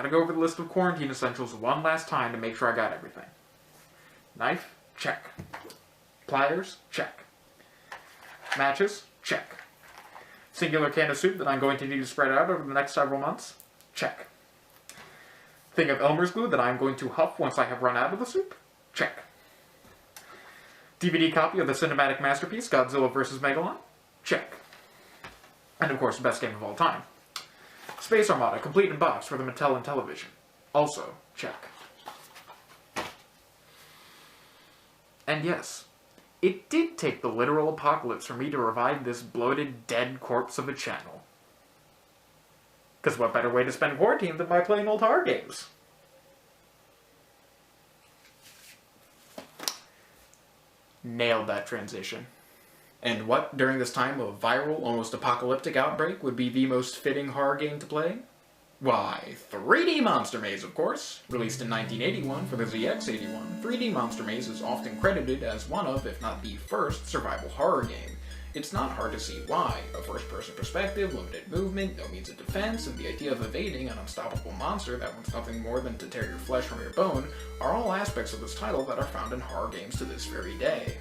to go over the list of quarantine essentials one last time to make sure I got everything. Knife? Check. Pliers? Check. Matches? Check. Singular can of soup that I'm going to need to spread out over the next several months? Check. Thing of Elmer's glue that I'm going to huff once I have run out of the soup? Check. DVD copy of the cinematic masterpiece Godzilla vs. Megalon? Check. And of course, the best game of all time. Space Armada, complete in box for the Mattel and Television. Also, check. And yes, it did take the literal apocalypse for me to revive this bloated, dead corpse of a channel. Because what better way to spend quarantine than by playing old horror games? Nailed that transition. And what, during this time of viral, almost apocalyptic outbreak, would be the most fitting horror game to play? Why, 3D Monster Maze, of course. Released in 1981 for the ZX81, 3D Monster Maze is often credited as one of, if not the first, survival horror game. It's not hard to see why. A first-person perspective, limited movement, no means of defense, and the idea of evading an unstoppable monster that wants nothing more than to tear your flesh from your bone are all aspects of this title that are found in horror games to this very day.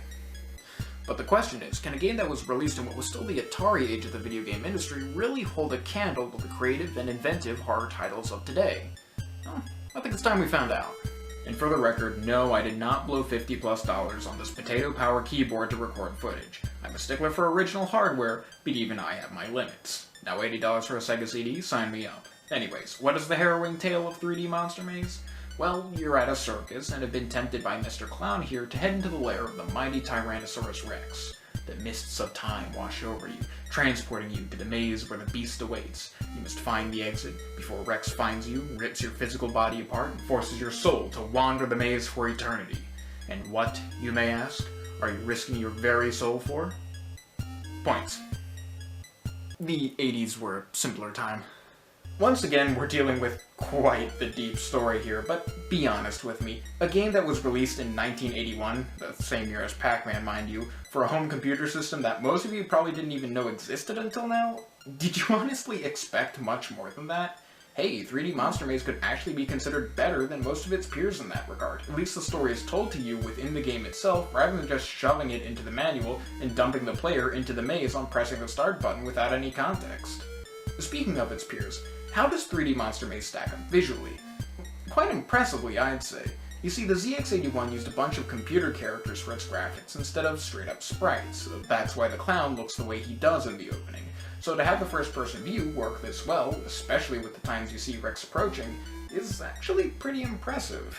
But the question is, can a game that was released in what was still the Atari age of the video game industry really hold a candle to the creative and inventive horror titles of today? Well, I think it's time we found out. And for the record, no, I did not blow $50+ on this potato power keyboard to record footage. I'm a stickler for original hardware, but even I have my limits. Now $80 for a Sega CD? Sign me up. Anyways, what is the harrowing tale of 3D Monster Maze? Well, you're at a circus and have been tempted by Mr. Clown here to head into the lair of the mighty Tyrannosaurus Rex. The mists of time wash over you, transporting you to the maze where the beast awaits. You must find the exit before Rex finds you, rips your physical body apart, and forces your soul to wander the maze for eternity. And what, you may ask, are you risking your very soul for? Points. The 80s were a simpler time. Once again, we're dealing with quite the deep story here, but be honest with me. A game that was released in 1981, the same year as Pac-Man, mind you, for a home computer system that most of you probably didn't even know existed until now? Did you honestly expect much more than that? Hey, 3D Monster Maze could actually be considered better than most of its peers in that regard. At least the story is told to you within the game itself, rather than just shoving it into the manual and dumping the player into the maze on pressing the start button without any context. Speaking of its peers, how does 3D Monster Maze stack up visually? Quite impressively, I'd say. You see, the ZX81 used a bunch of computer characters for its graphics instead of straight-up sprites. That's why the clown looks the way he does in the opening. So to have the first-person view work this well, especially with the times you see Rex approaching, is actually pretty impressive.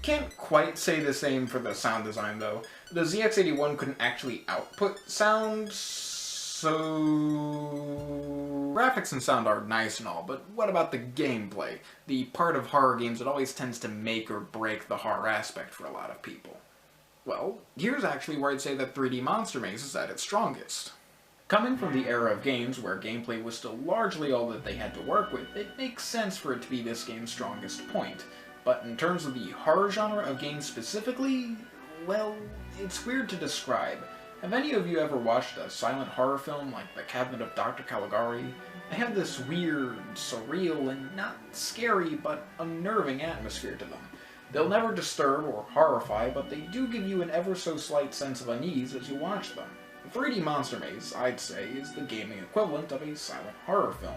Can't quite say the same for the sound design, though. The ZX81 couldn't actually output sound, so graphics and sound are nice and all, but what about the gameplay? The part of horror games that always tends to make or break the horror aspect for a lot of people. Well, here's actually where I'd say that 3D Monster Maze is at its strongest. Coming from the era of games where gameplay was still largely all that they had to work with, it makes sense for it to be this game's strongest point. But in terms of the horror genre of games specifically, well, it's weird to describe. Have any of you ever watched a silent horror film like The Cabinet of Dr. Caligari? They have this weird, surreal, and not scary, but unnerving atmosphere to them. They'll never disturb or horrify, but they do give you an ever-so-slight sense of unease as you watch them. 3D Monster Maze, I'd say, is the gaming equivalent of a silent horror film.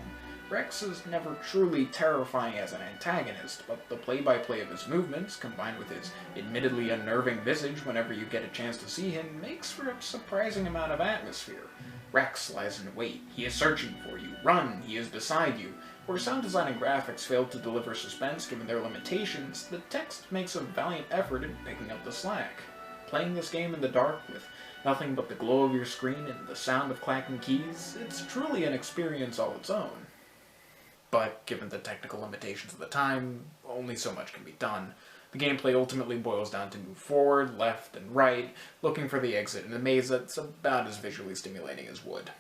Rex is never truly terrifying as an antagonist, but the play-by-play of his movements, combined with his admittedly unnerving visage whenever you get a chance to see him, makes for a surprising amount of atmosphere. Rex lies in wait, he is searching for you, run, he is beside you. Where sound design and graphics failed to deliver suspense given their limitations, the text makes a valiant effort in picking up the slack. Playing this game in the dark with nothing but the glow of your screen and the sound of clacking keys, it's truly an experience all its own. But given the technical limitations of the time, only so much can be done. The gameplay ultimately boils down to move forward, left, and right, looking for the exit in a maze that's about as visually stimulating as wood.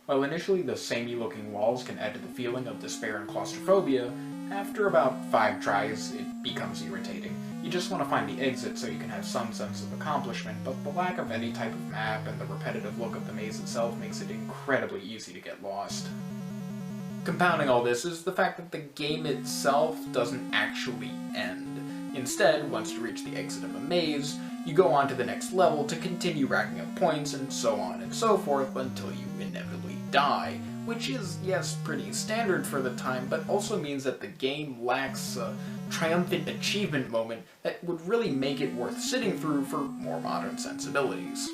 While initially the samey-looking walls can add to the feeling of despair and claustrophobia, after about 5 tries, it becomes irritating. You just want to find the exit so you can have some sense of accomplishment, but the lack of any type of map and the repetitive look of the maze itself makes it incredibly easy to get lost. Compounding all this is the fact that the game itself doesn't actually end. Instead, once you reach the exit of a maze, you go on to the next level to continue racking up points and so on and so forth until you inevitably die, which is, yes, pretty standard for the time, but also means that the game lacks a triumphant achievement moment that would really make it worth sitting through for more modern sensibilities.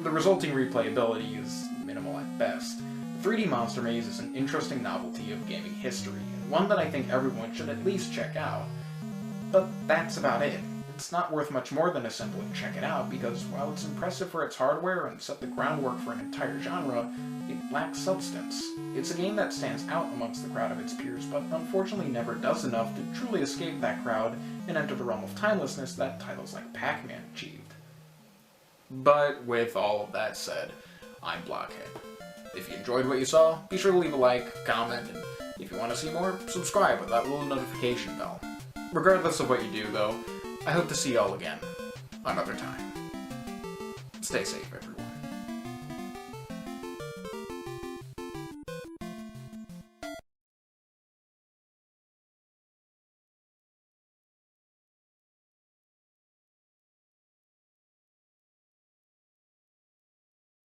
The resulting replayability is minimal at best. 3D Monster Maze is an interesting novelty of gaming history, and one that I think everyone should at least check out. But that's about it. It's not worth much more than a simple check it out, because while it's impressive for its hardware and set the groundwork for an entire genre, it lacks substance. It's a game that stands out amongst the crowd of its peers, but unfortunately never does enough to truly escape that crowd and enter the realm of timelessness that titles like Pac-Man achieved. But with all of that said, I'm Blok Head. If you enjoyed what you saw, be sure to leave a like, comment, and if you want to see more, subscribe with that little notification bell. Regardless of what you do, though, I hope to see y'all again, another time. Stay safe, everyone.